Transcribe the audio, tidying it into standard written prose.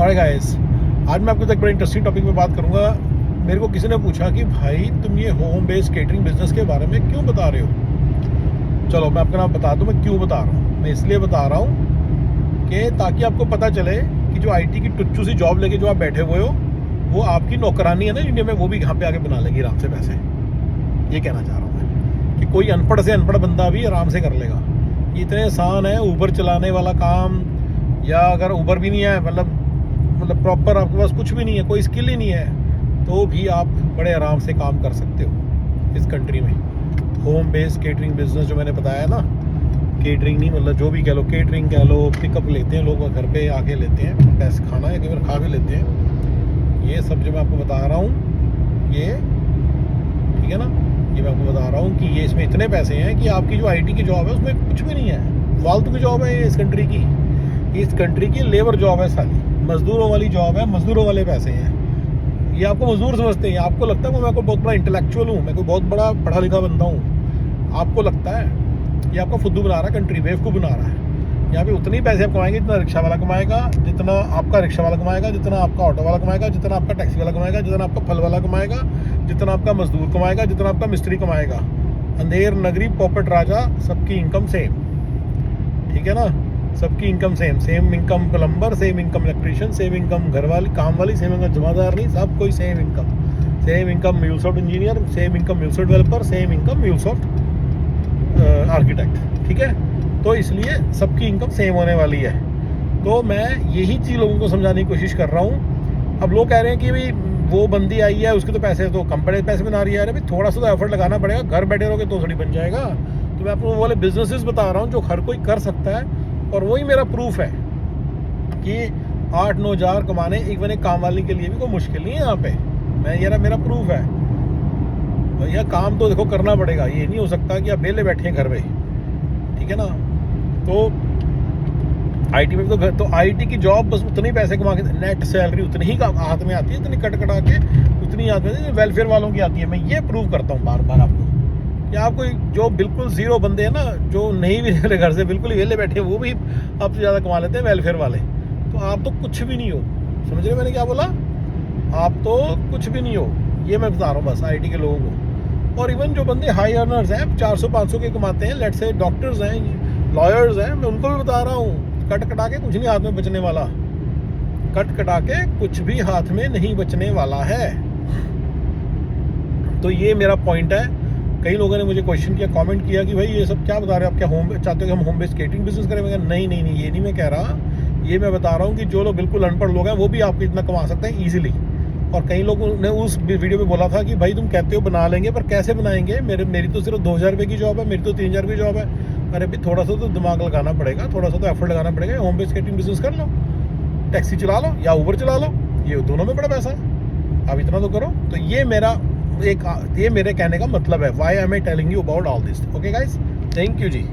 और गाइस, आज मैं आपके साथ एक बड़े इंटरेस्टिंग टॉपिक पे बात करूंगा। मेरे को किसी ने पूछा कि भाई तुम ये होम बेस्ड केटरिंग बिजनेस के बारे में क्यों बता रहे हो। चलो मैं आपको नाम बता दूं मैं क्यों बता रहा हूँ। मैं इसलिए बता रहा हूँ कि ताकि आपको पता चले कि जो आईटी की टुच्चू सी जॉब लेके जो आप बैठे हुए हो, वो आपकी नौकरानी है ना इंडिया में, वो भी यहाँ पे आके बना लेगी आराम से पैसे। ये कहना चाह रहा हूँ मैं कि कोई अनपढ़ से अनपढ़ बंदा भी आराम से कर लेगा। ये इतने आसान है ऊबर चलाने वाला काम, या अगर ऊबर भी नहीं है, मतलब प्रॉपर आपके पास कुछ भी नहीं है, कोई स्किल ही नहीं है, तो भी आप बड़े आराम से काम कर सकते हो इस कंट्री में। होम बेस्ड केटरिंग बिजनेस जो मैंने बताया ना, केटरिंग नहीं मतलब जो भी कह लो, केटरिंग कह लो, पिकअप लेते हैं लोग, घर पे आके लेते हैं पैसे, खाना या कई बार खा भी लेते हैं। ये सब जो मैं आपको बता रहा हूँ, ये ठीक है ना, ये मैं आपको बता रहा हूँ कि ये इसमें इतने पैसे हैं कि आपकी जो आईटी की जॉब है उसमें कुछ भी नहीं है, फालतू की जॉब है ये इस कंट्री की। इस कंट्री की लेबर जॉब है साली, मजदूरों वाली जॉब है, मजदूरों वाले पैसे हैं। ये आपको मजदूर समझते हैं, आपको लगता है मैं कोई बहुत बड़ा इंटेलेक्चुअल हूँ, मैं कोई बहुत बड़ा पढ़ा लिखा बंदा हूँ। आपको लगता है ये आपका फुद्दू बना रहा है, कंट्री बेवकूफ़ बना रहा है। यहाँ पे उतने ही पैसे आप कमाएंगे जितना रिक्शा वाला कमाएगा, जितना आपका रिक्शा वाला कमाएगा, जितना आपका ऑटो वाला कमाएगा, जितना आपका टैक्सी वाला कमाएगा, जितना आपका फल वाला कमाएगा, जितना आपका मजदूर कमाएगा, जितना आपका मिस्त्री कमाएगा। अंधेर नगरी पोपट राजा, सबकी इनकम सेम, ठीक है ना, सबकी income same. Same income plumber, same income electrician, same income घर वाली काम वाली, सेम इनकम जमादार नहीं, सब कोई same income. Same income MuleSoft engineer, same income MuleSoft developer, same income MuleSoft architect, ठीक है। तो इसलिए सबकी इनकम सेम होने वाली है। तो मैं यही चीज़ लोगों को समझाने की कोशिश कर रहा हूँ। अब लोग कह रहे हैं कि भाई वो बंदी आई है उसके तो पैसे, तो कंपनी पैसे बना रही है। अरे भाई थोड़ा सा तो एफर्ट लगाना पड़ेगा, घर बैठे रहोगे तो थोड़ी बन जाएगा। तो मैं आपको वो वाले बिजनेसेस बता रहा हूँ जो हर कोई कर सकता है, और वही मेरा प्रूफ है कि 8-9 हज़ार कमाने एक बने काम वाली के लिए भी कोई मुश्किल नहीं है यहाँ पे। मैं ये मेरा प्रूफ है भैया। काम तो देखो करना पड़ेगा, ये नहीं हो सकता कि आप बेले बैठे हैं घर पे, ठीक है ना। तो आईटी में तो आईटी की जॉब बस उतने ही पैसे कमा के, नेट सैलरी उतनी ही हाथ में आती है, इतनी कट कटा के उतनी हाथ में वेलफेयर वालों की आती है। मैं ये प्रूव करता हूँ बार बार आपको कि आपको जो बिल्कुल जीरो बंदे हैं ना, जो नहीं भी मेरे घर से बिल्कुल ही वेले बैठे हैं, वो भी आपसे ज़्यादा कमा लेते हैं वेलफेयर वाले। तो आप तो कुछ भी नहीं हो, समझ रहे मैंने क्या बोला, आप तो कुछ भी नहीं हो। ये मैं बता रहा हूँ बस आईटी के लोगों को। और इवन जो बंदे हाई अर्नर्स हैं, 400-500 के कमाते हैं, लेट्स से डॉक्टर्स हैं, लॉयर्स हैं, मैं उनको भी बता रहा हूँ, कट कटा के कुछ नहीं हाथ में बचने वाला, कट कटा के कुछ भी हाथ में नहीं बचने वाला है। तो ये मेरा पॉइंट है। कई लोगों ने मुझे क्वेश्चन किया, कमेंट किया कि भाई ये सब क्या बता रहे हो आप, क्या चाहते हो कि हम होम बेस्ड केटरिंग बिजनेस करें। मैं नहीं, ये नहीं मैं कह रहा। ये मैं बता रहा हूँ कि जो लोग बिल्कुल अनपढ़ लोग हैं वो भी आपको इतना कमा सकते हैं ईजिली। और कई लोगों ने उस वीडियो में बोला था कि भाई तुम कहते हो बना लेंगे, पर कैसे बनाएंगे, मेरी तो सिर्फ 2,000 रुपये की जॉब है, मेरी तो 3,000 की जॉब है। अरे भाई थोड़ा सा तो दिमाग लगाना पड़ेगा, थोड़ा सा तो एफर्ट लगाना पड़ेगा। होम बेस्ड केटरिंग बिजनेस कर लो, टैक्सी चला लो या ऊबर चला लो, ये दोनों में बड़ा पैसा है, आप इतना तो करो। तो ये मेरे कहने का मतलब है, why am I telling you about all this. Okay guys, thank you ji.